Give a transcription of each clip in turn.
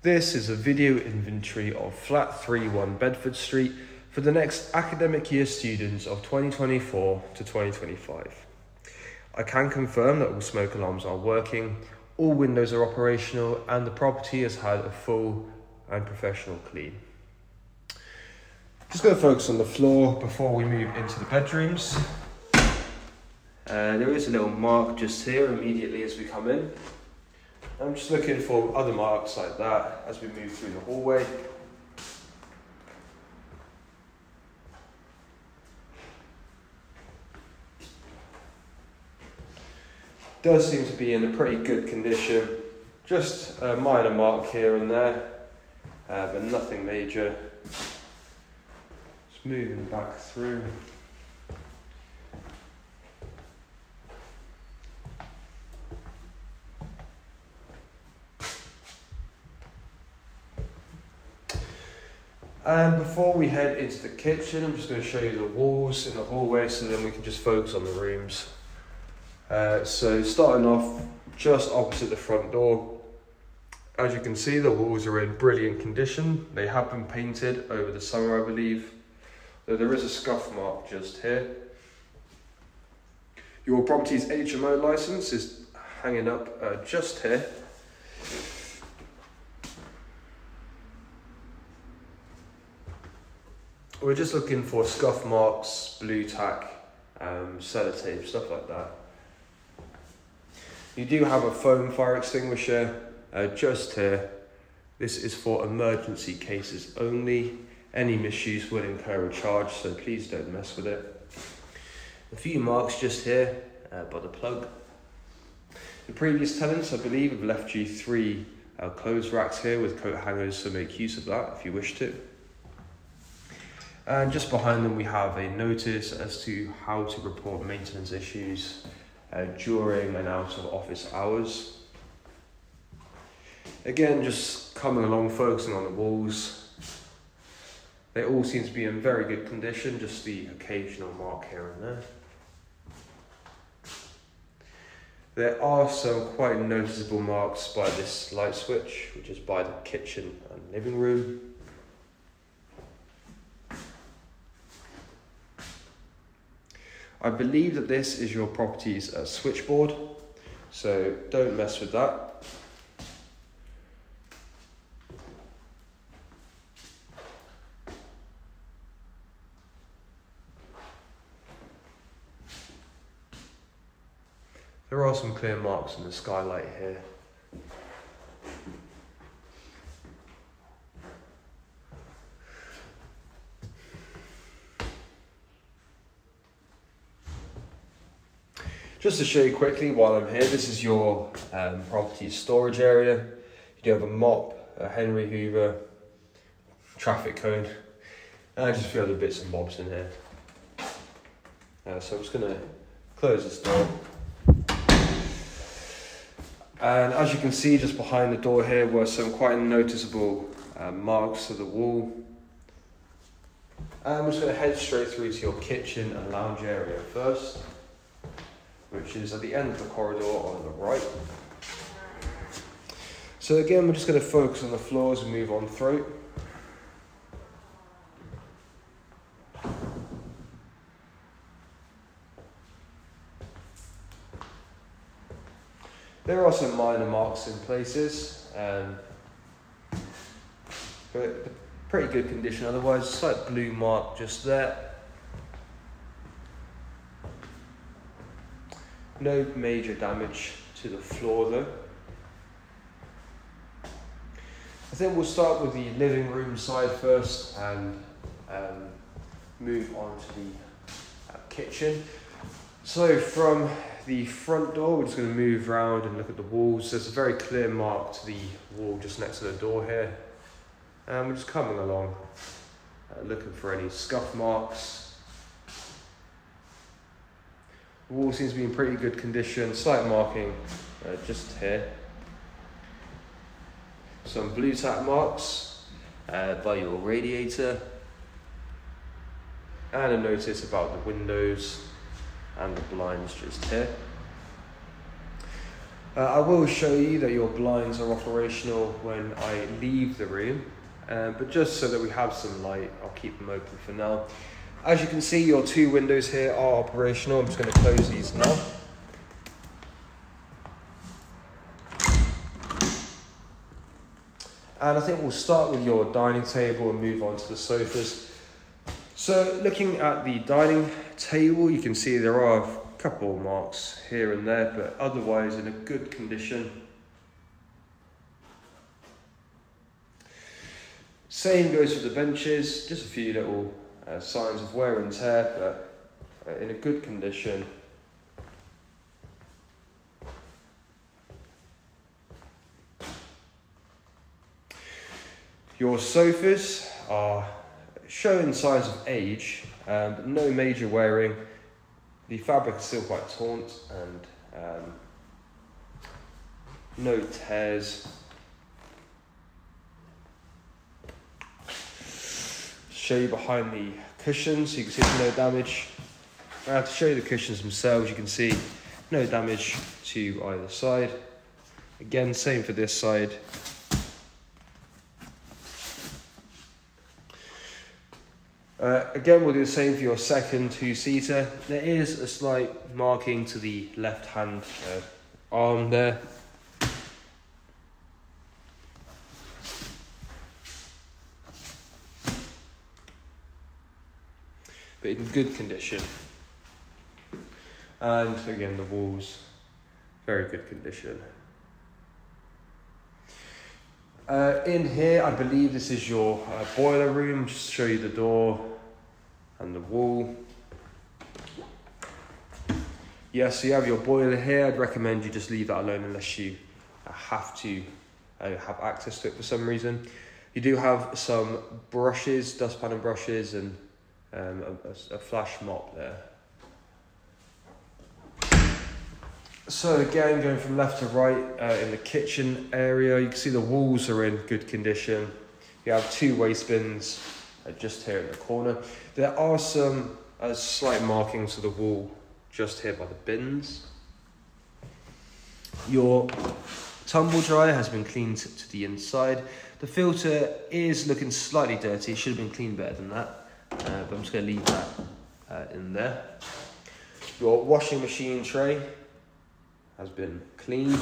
This is a video inventory of flat 31 Bedford Street for the next academic year students of 2024 to 2025. I can confirm that all smoke alarms are working, all windows are operational, and the property has had a full and professional clean. Just going to focus on the floor before we move into the bedrooms. There is a little mark just here immediately as we come in. I'm just looking for other marks like that as we move through the hallway. Does seem to be in a pretty good condition. Just a minor mark here and there, but nothing major. Just moving back through. And before we head into the kitchen, I'm just going to show you the walls in the hallway so then we can just focus on the rooms. So starting off just opposite the front door, as you can see the walls are in brilliant condition. They have been painted over the summer, I believe, though there is a scuff mark just here. Your property's HMO license is hanging up just here. We're just looking for scuff marks, blue tack, sellotape, stuff like that. You do have a foam fire extinguisher just here. This is for emergency cases only. Any misuse will incur a charge, so please don't mess with it. A few marks just here by the plug. The previous tenants, I believe, have left you 3 clothes racks here with coat hangers, so make use of that if you wish to. And just behind them we have a notice as to how to report maintenance issues during and out of office hours. Again, just coming along, focusing on the walls. They all seem to be in very good condition, just the occasional mark here and there. There are some quite noticeable marks by this light switch, which is by the kitchen and living room. I believe that this is your property's switchboard, so don't mess with that. There are some clear marks in the skylight here. Just to show you quickly while I'm here, this is your property's storage area. You do have a mop, a Henry Hoover, traffic cone, and just a few other bits and bobs in here. So I'm just going to close this door. And as you can see, just behind the door here were some quite noticeable marks to the wall. And we're just going to head straight through to your kitchen and lounge area first, which is at the end of the corridor on the right. So again, we're just going to focus on the floor as we move on through. There are some minor marks in places, but pretty good condition otherwise. Slight blue mark just there. No major damage to the floor though. I think we'll start with the living room side first and move on to the kitchen. So from the front door, we're just going to move around and look at the walls. There's a very clear mark to the wall just next to the door here. And we're just coming along, looking for any scuff marks. The wall seems to be in pretty good condition, slight marking just here. Some blue tack marks by your radiator. And a notice about the windows and the blinds just here. I will show you that your blinds are operational when I leave the room, but just so that we have some light, I'll keep them open for now. As you can see, your 2 windows here are operational. I'm just going to close these now. And I think we'll start with your dining table and move on to the sofas. So looking at the dining table, you can see there are a couple of marks here and there, but otherwise in a good condition. Same goes for the benches, just a few little signs of wear and tear, but in a good condition. Your sofas are showing signs of age, but no major wearing. The fabric is still quite taut and no tears. Show you behind the cushions, so you can see there's no damage. To show you the cushions themselves, you can see no damage to either side. Again, same for this side. Again, we'll do the same for your second 2-seater. There is a slight marking to the left-hand arm there. But in good condition. And again, the walls, very good condition. In here, I believe this is your boiler room. Just to show you the door and the wall. Yes, so you have your boiler here. I'd recommend you just leave that alone unless you have to have access to it for some reason. You do have some brushes, dustpan and brushes, and a flash mop there. So again, going from left to right in the kitchen area, you can see the walls are in good condition. You have 2 waste bins just here in the corner. There are some slight markings to the wall just here by the bins. Your tumble dryer has been cleaned to the inside. The filter is looking slightly dirty. It should have been cleaned better than that, but I'm just going to leave that in there. Your washing machine tray has been cleaned.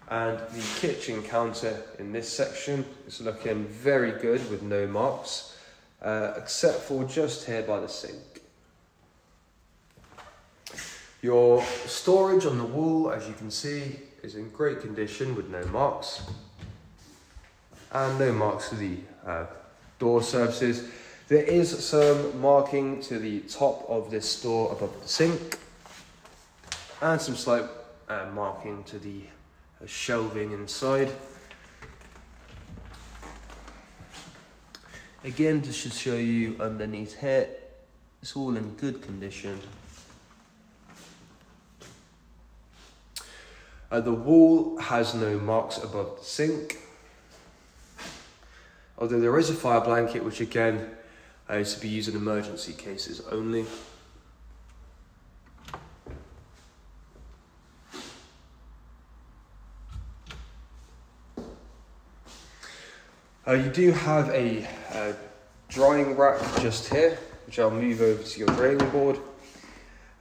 And the kitchen counter in this section is looking very good with no marks, except for just here by the sink. Your storage on the wall, as you can see, is in great condition with no marks. And no marks to the door surfaces. There is some marking to the top of this door above the sink, and some slight marking to the shelving inside. Again, just to show you underneath here, it's all in good condition. The wall has no marks above the sink, although there is a fire blanket, which again is to be used in emergency cases only. You do have a drying rack just here, which I'll move over to your draining board.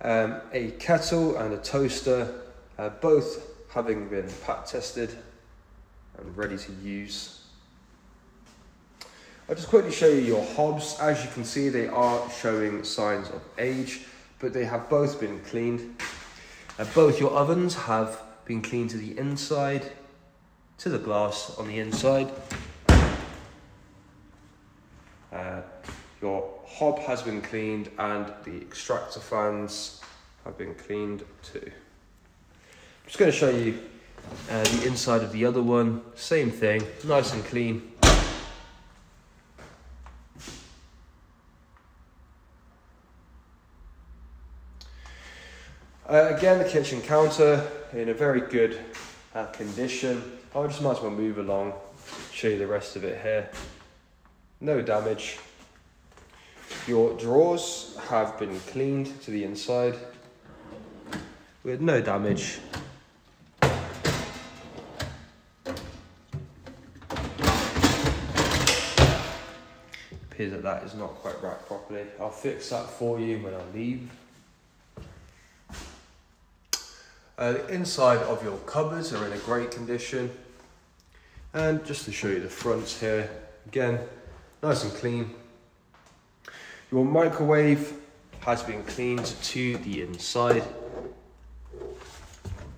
A kettle and a toaster, both having been pat tested and ready to use. I'll just quickly show you your hobs. As you can see, they are showing signs of age, but they have both been cleaned. Both your ovens have been cleaned to the inside, to the glass on the inside. Your hob has been cleaned and the extractor fans have been cleaned too. I'm just going to show you the inside of the other one. Same thing, nice and clean. Again, the kitchen counter in a very good condition. I just might as well move along, show you the rest of it here. No damage. Your drawers have been cleaned to the inside with no damage. Appears that that is not quite wrapped properly. I'll fix that for you when I leave. The inside of your cupboards are in a great condition. And just to show you the fronts here, again, nice and clean. Your microwave has been cleaned to the inside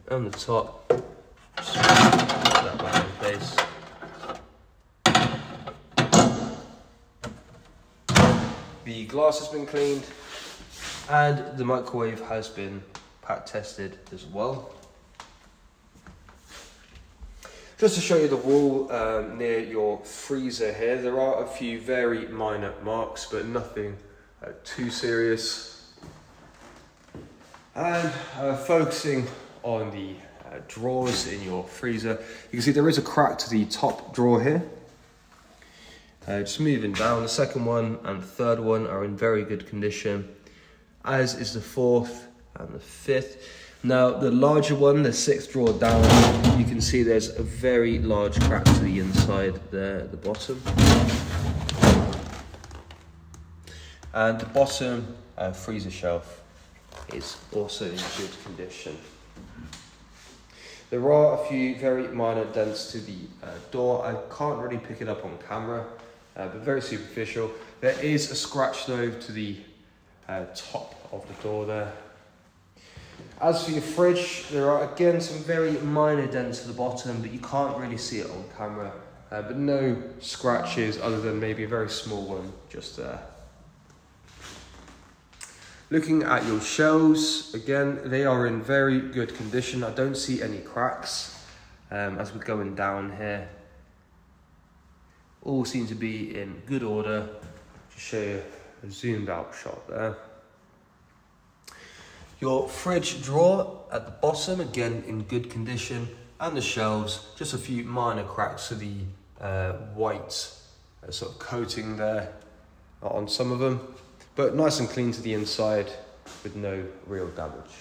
and the top. Just put that back in place. The glass has been cleaned and the microwave has been pack tested as well. Just to show you the wall near your freezer here, there are a few very minor marks, but nothing too serious. And focusing on the drawers in your freezer, you can see there is a crack to the top drawer here. Just moving down, the second one and the third one are in very good condition, as is the fourth and the fifth. Now the larger one, the sixth drawer down, you can see there's a very large crack to the inside there at the bottom. And the bottom freezer shelf is also in good condition. There are a few very minor dents to the door. I can't really pick it up on camera, but very superficial. There is a scratch though to the top of the door there. As for your fridge, there are again some very minor dents to the bottom, but you can't really see it on camera. But no scratches other than maybe a very small one just there. Looking at your shelves, again, they are in very good condition. I don't see any cracks as we're going down here. All seem to be in good order. Just show you a zoomed out shot there. Your fridge drawer at the bottom, again in good condition, and the shelves, just a few minor cracks to the white sort of coating there on some of them, but nice and clean to the inside with no real damage.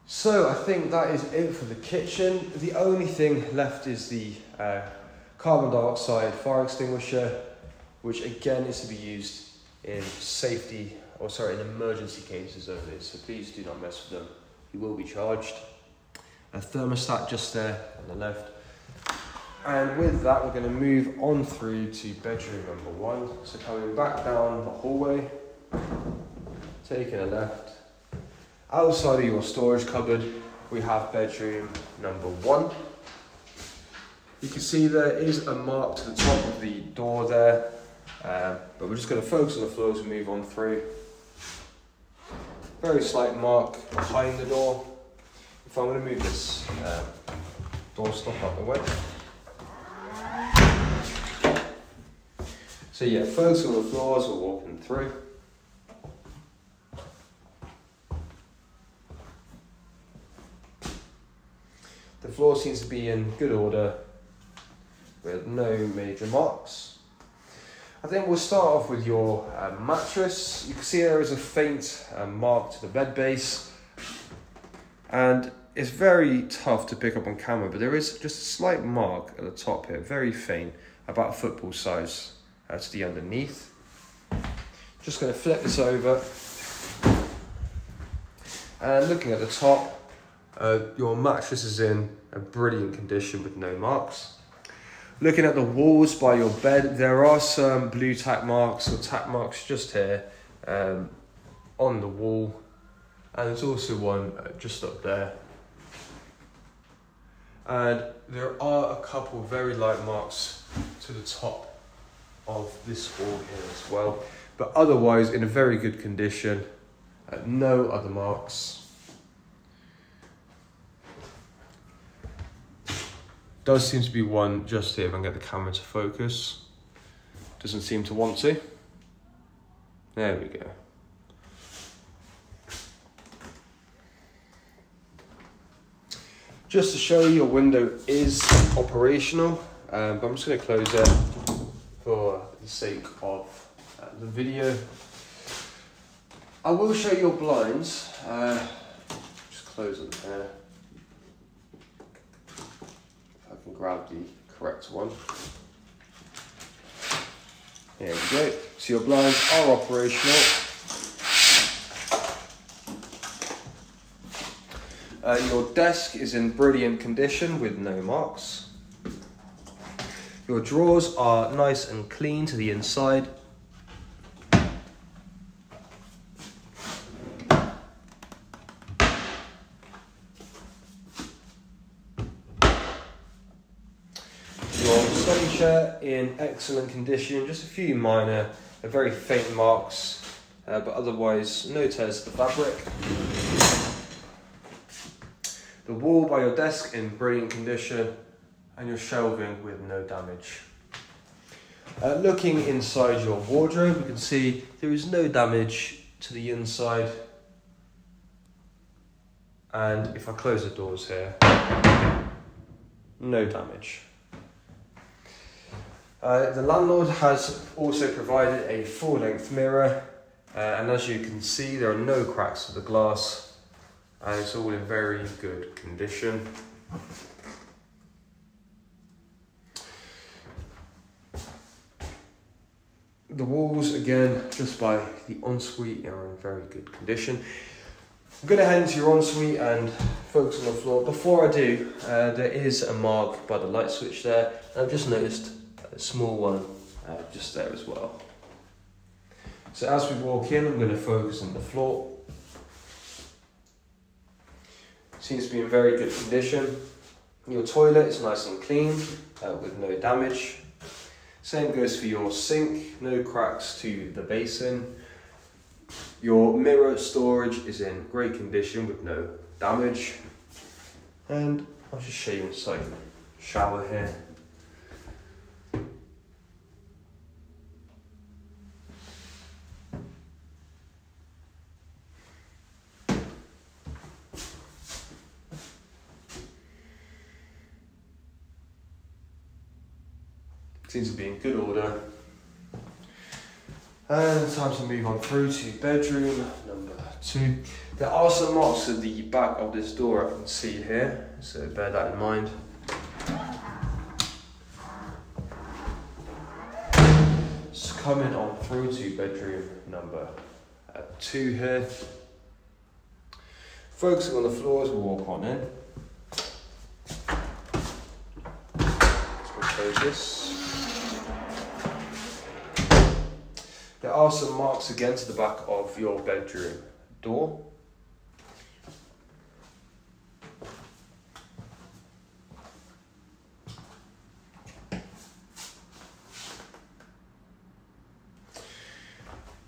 So I think that is it for the kitchen. The only thing left is the carbon dioxide fire extinguisher, which again is to be used in in emergency cases only, so please do not mess with them. You will be charged. A thermostat just there on the left. And with that, we're going to move on through to bedroom number 1. So coming back down the hallway, taking a left. Outside of your storage cupboard, we have bedroom number 1. You can see there is a mark to the top of the door there, but we're just going to focus on the floor as we move on through. Very slight mark behind the door. If I'm going to move this door stop out the way. So yeah, focus on the floor as we're walking through. The floor seems to be in good order with no major marks. I think we'll start off with your mattress. You can see there is a faint mark to the bed base, and it's very tough to pick up on camera, but there is just a slight mark at the top here, very faint, about a football size to the underneath. Just going to flip this over, and looking at the top, your mattress is in a brilliant condition with no marks. Looking at the walls by your bed, there are some blue tack marks or tack marks just here on the wall, and there's also one just up there. And there are a couple very light marks to the top of this wall here as well, but otherwise in a very good condition, no other marks. Does seem to be one just here if I can get the camera to focus. Doesn't seem to want to. There we go. Just to show you, your window is operational, but I'm just going to close it for the sake of the video. I will show your blinds. Just close them here. If I can grab the correct one. There we go. So your blinds are operational. Your desk is in brilliant condition with no marks. Your drawers are nice and clean to the inside. Your study chair in excellent condition, just a few minor, very faint marks, but otherwise no tears to the fabric. The wall by your desk in brilliant condition, and your shelving with no damage. Looking inside your wardrobe, you can see there is no damage to the inside. And if I close the doors here, no damage. The landlord has also provided a full-length mirror, and as you can see, there are no cracks to the glass. And it's all in very good condition. The walls, again, just by the ensuite, are in very good condition. I'm going to head into your ensuite and focus on the floor. Before I do, there is a mark by the light switch there. And I've just noticed a small one just there as well. So as we walk in, I'm going to focus on the floor. Seems to be in very good condition. Your toilet is nice and clean with no damage. Same goes for your sink, no cracks to the basin. Your mirror storage is in great condition with no damage. And I'll just show you inside the shower here. Seems to be in good order. And time to move on through to bedroom number 2. There are some marks at the back of this door I can see here, so bear that in mind. Just coming on through to bedroom number 2 here. Focusing on the floor as we walk on in. Let's close this. There are some marks again to the back of your bedroom door.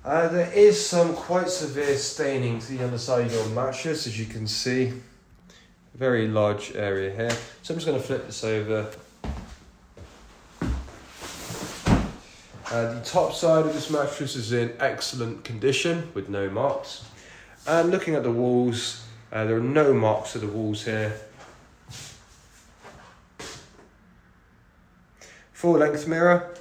There is some quite severe staining to the underside of your mattress, as you can see. Very large area here. So I'm just going to flip this over. The top side of this mattress is in excellent condition with no marks. And looking at the walls, there are no marks to the walls here. Full length mirror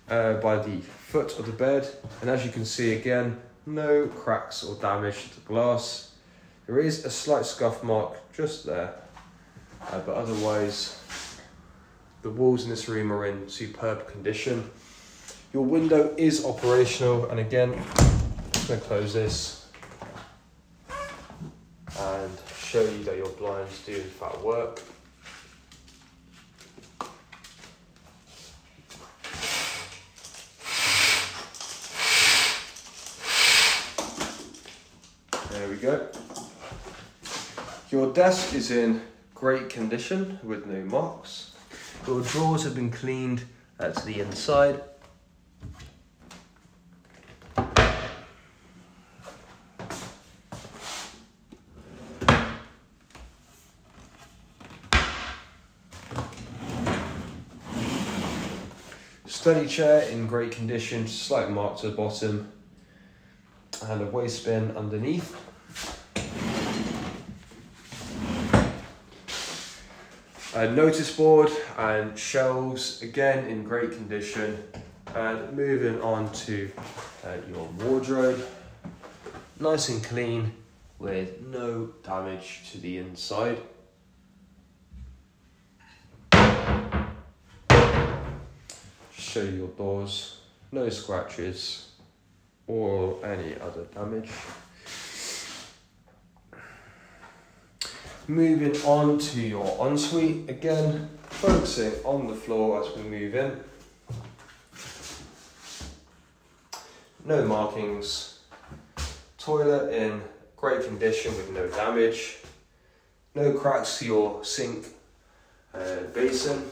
by the foot of the bed. And as you can see again, no cracks or damage to the glass. There is a slight scuff mark just there. But otherwise, the walls in this room are in superb condition. Your window is operational, and again, I'm going to close this and show you that your blinds do in fact work. There we go. Your desk is in great condition with no marks. Your drawers have been cleaned to the inside. Study chair in great condition, slight mark to the bottom, and a waste bin underneath. A notice board and shelves, again in great condition, And moving on to your wardrobe, nice and clean with no damage to the inside. Show you your doors, no scratches or any other damage. Moving on to your ensuite, again focusing on the floor as we move in. No markings, toilet in great condition with no damage, no cracks to your sink basin,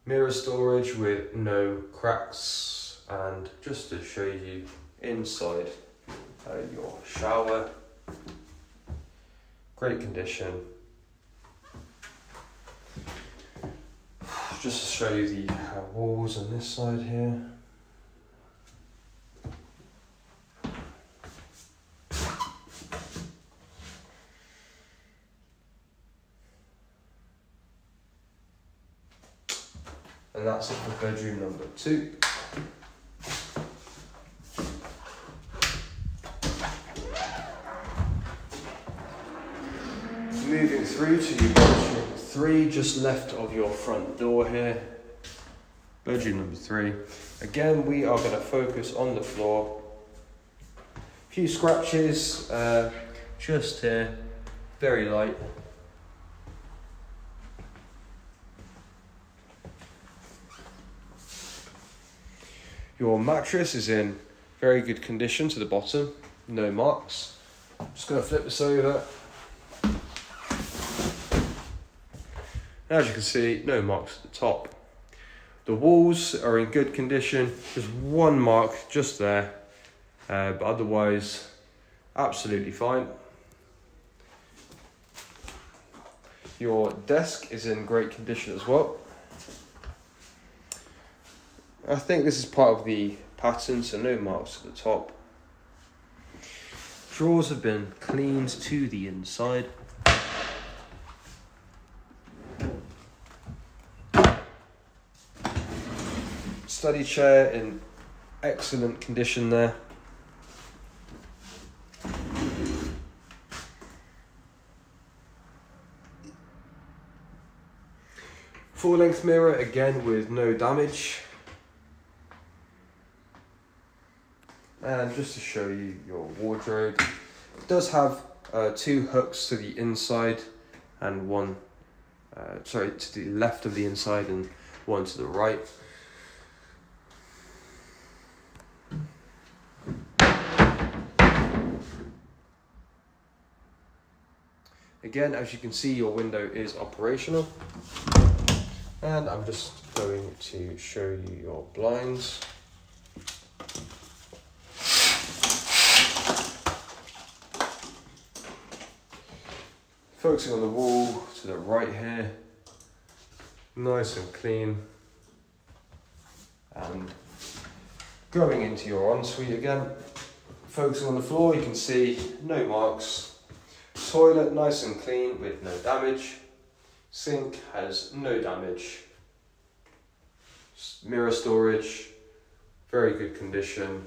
mirror storage with no cracks, and just to show you inside your shower, great condition. Just to show you the walls on this side here. And that's it for bedroom number 2. Moving through to your bedroom 3, just left of your front door here. Bedroom number 3. Again, we are going to focus on the floor. A few scratches, just here, very light. Your mattress is in very good condition to the bottom, no marks. Just going to flip this over. As you can see, no marks at the top. The walls are in good condition, just one mark just there, but otherwise absolutely fine. Your desk is in great condition as well. I think this is part of the pattern, so no marks at the top. Drawers have been cleaned to the inside. Study chair in excellent condition there. Full length mirror again with no damage. And just to show you your wardrobe, it does have 2 hooks to the inside and one, to the left of the inside and one to the right. Again, as you can see, your window is operational. And I'm just going to show you your blinds. Focusing on the wall to the right here, nice and clean. And going into your ensuite again, focusing on the floor, you can see no marks. Toilet nice and clean with no damage. Sink has no damage. Mirror storage, very good condition.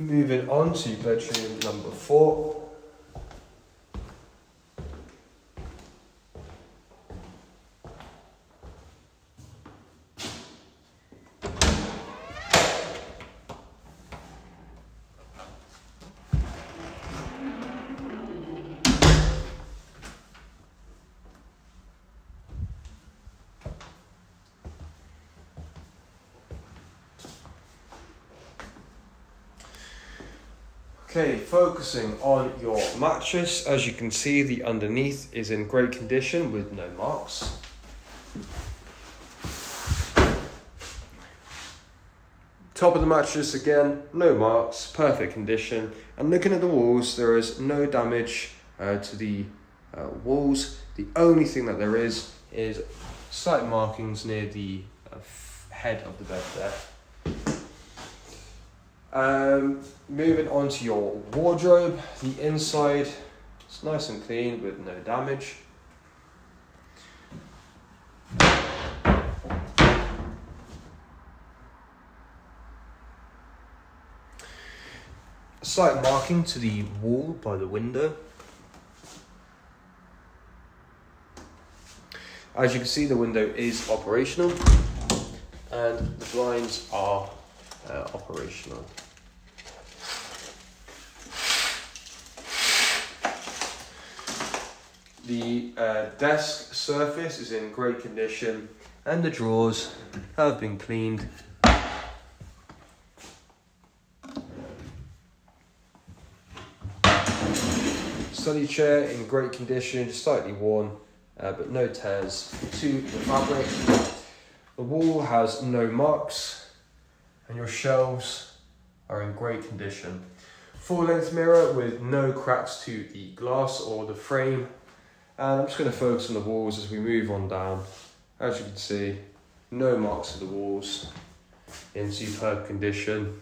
Moving on to bedroom number 4. Okay, focusing on your mattress, as you can see, the underneath is in great condition with no marks. Top of the mattress again, no marks, perfect condition. And looking at the walls, there is no damage to the walls. The only thing that there is slight markings near the head of the bed there. Moving on to your wardrobe, the inside is nice and clean with no damage. A slight marking to the wall by the window. As you can see, the window is operational and the blinds are operational. The desk surface is in great condition and the drawers have been cleaned. Study chair in great condition, slightly worn, but no tears to the fabric. The wall has no marks and your shelves are in great condition. Full length mirror with no cracks to the glass or the frame. And I'm just going to focus on the walls as we move on down. As you can see, no marks to the walls, in superb condition.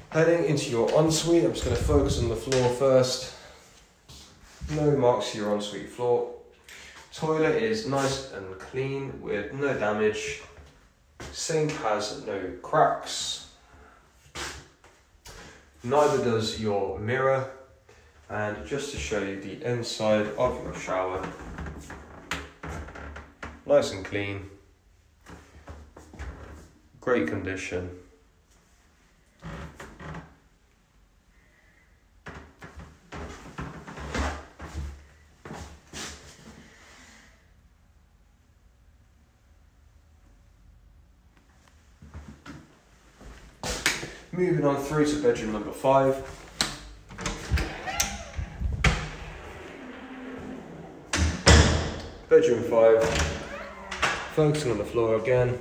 Heading into your ensuite, I'm just going to focus on the floor first. No marks to your ensuite floor. Toilet is nice and clean with no damage. Sink has no cracks. Neither does your mirror. And just to show you the inside of your shower, nice and clean, great condition. Moving on through to bedroom number 5. Bedroom 5, focusing on the floor again.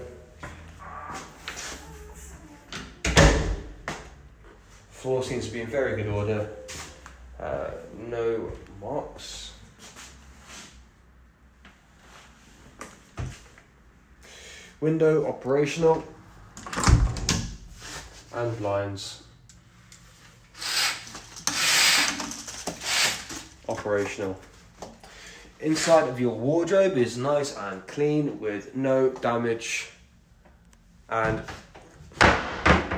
Floor seems to be in very good order. No marks. Window operational. And blinds operational. Inside of your wardrobe is nice and clean with no damage, and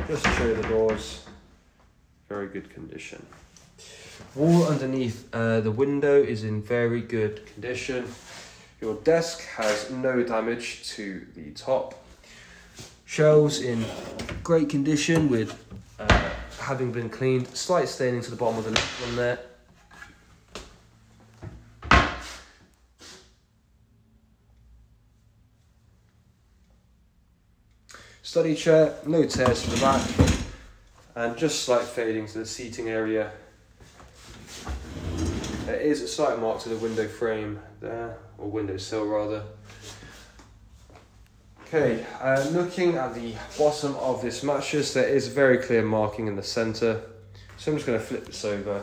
just to show you the doors, very good condition. Wall underneath the window is in very good condition. Your desk has no damage to the top. Shelves in great condition with having been cleaned. Slight staining to the bottom of the lid one there. Study chair, no tears to the back, and just slight fading to the seating area. There is a slight mark to the window frame there, or window sill rather. Okay, looking at the bottom of this mattress, there is a very clear marking in the centre. So I'm just going to flip this over.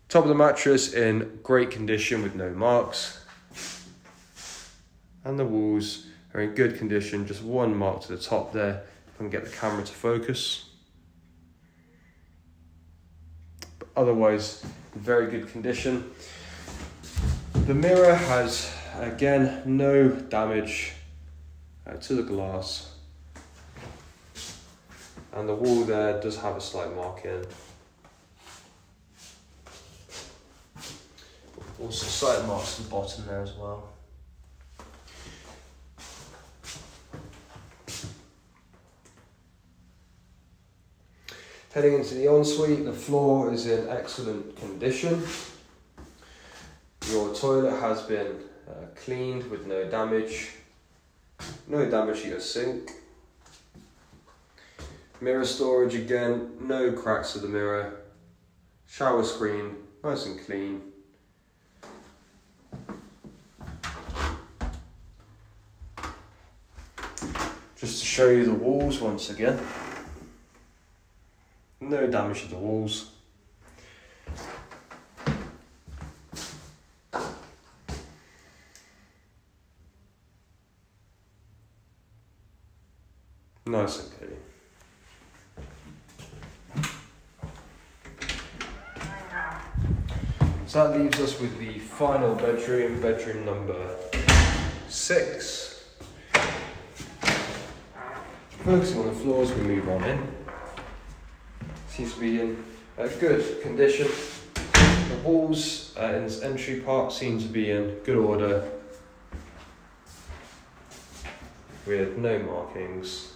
Top of the mattress in great condition with no marks. And the walls are in good condition, just one mark to the top there. If I can get the camera to focus. But otherwise, very good condition. The mirror has, again, no damage to the glass. And the wall there does have a slight mark in. Also slight marks to the bottom there as well. Heading into the ensuite, the floor is in excellent condition. Your toilet has been cleaned with no damage. No damage to your sink. Mirror storage again, no cracks to the mirror. Shower screen, nice and clean. Just to show you the walls once again. no damage to the walls. Nice and clean. So that leaves us with the final bedroom, bedroom number 6. Focusing on the floors, we move on in. Seems to be in good condition. The walls in this entry part seem to be in good order, with no markings.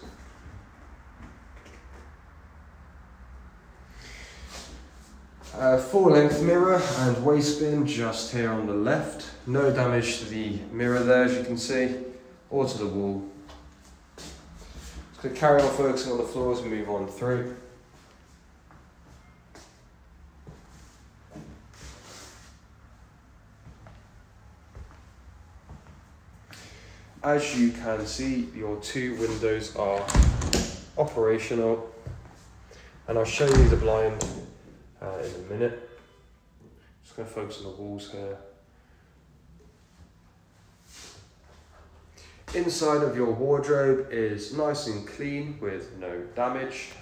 Full length mirror and waste bin just here on the left. No damage to the mirror there, as you can see, or to the wall. Just going to carry on focusing on the floors and move on through. As you can see, your 2 windows are operational, and I'll show you the blind in a minute. Just going to focus on the walls here. Inside of your wardrobe is nice and clean with no damage.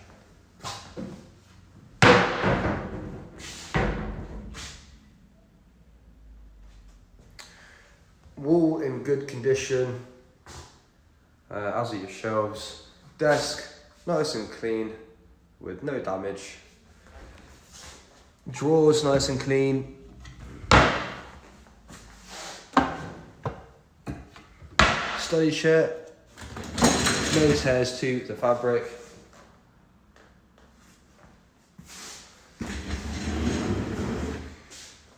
Wall in good condition, as are your shelves. Desk nice and clean with no damage. Drawers nice and clean. Study chair, no tears to the fabric.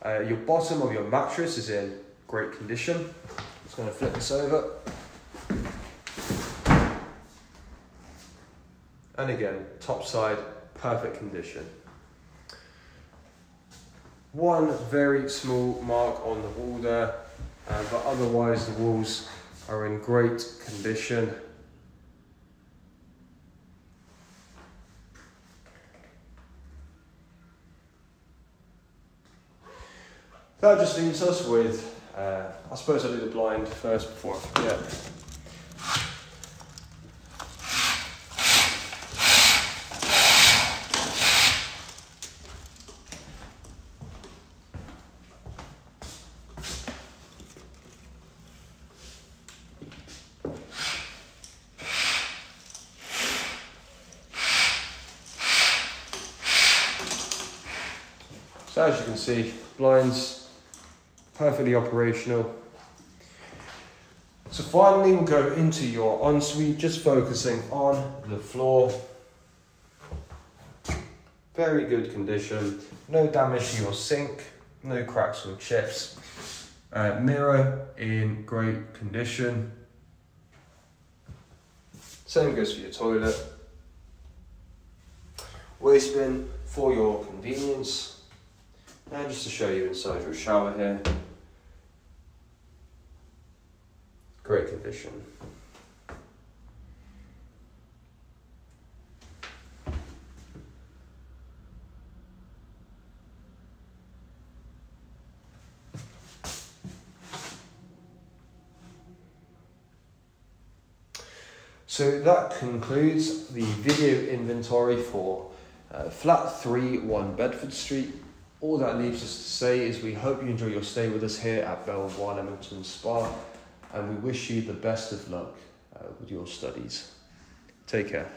Your bottom of your mattress is in great condition. Just going to flip this over. And again, top side, perfect condition. One very small mark on the wall there, but otherwise the walls are in great condition. That just leaves us with, I suppose I'll do the blind first before I forget. So as you can see, blinds perfectly operational. So finally we'll go into your ensuite, just focusing on the floor. Very good condition, no damage to your sink, no cracks or chips. Mirror in great condition. Same goes for your toilet. Waste bin for your convenience. And just to show you inside your shower here. Great condition. So that concludes the video inventory for flat 3, 1 Bedford Street. All that leaves us to say is we hope you enjoy your stay with us here at Belvoir Leamington Spa, and we wish you the best of luck with your studies. Take care.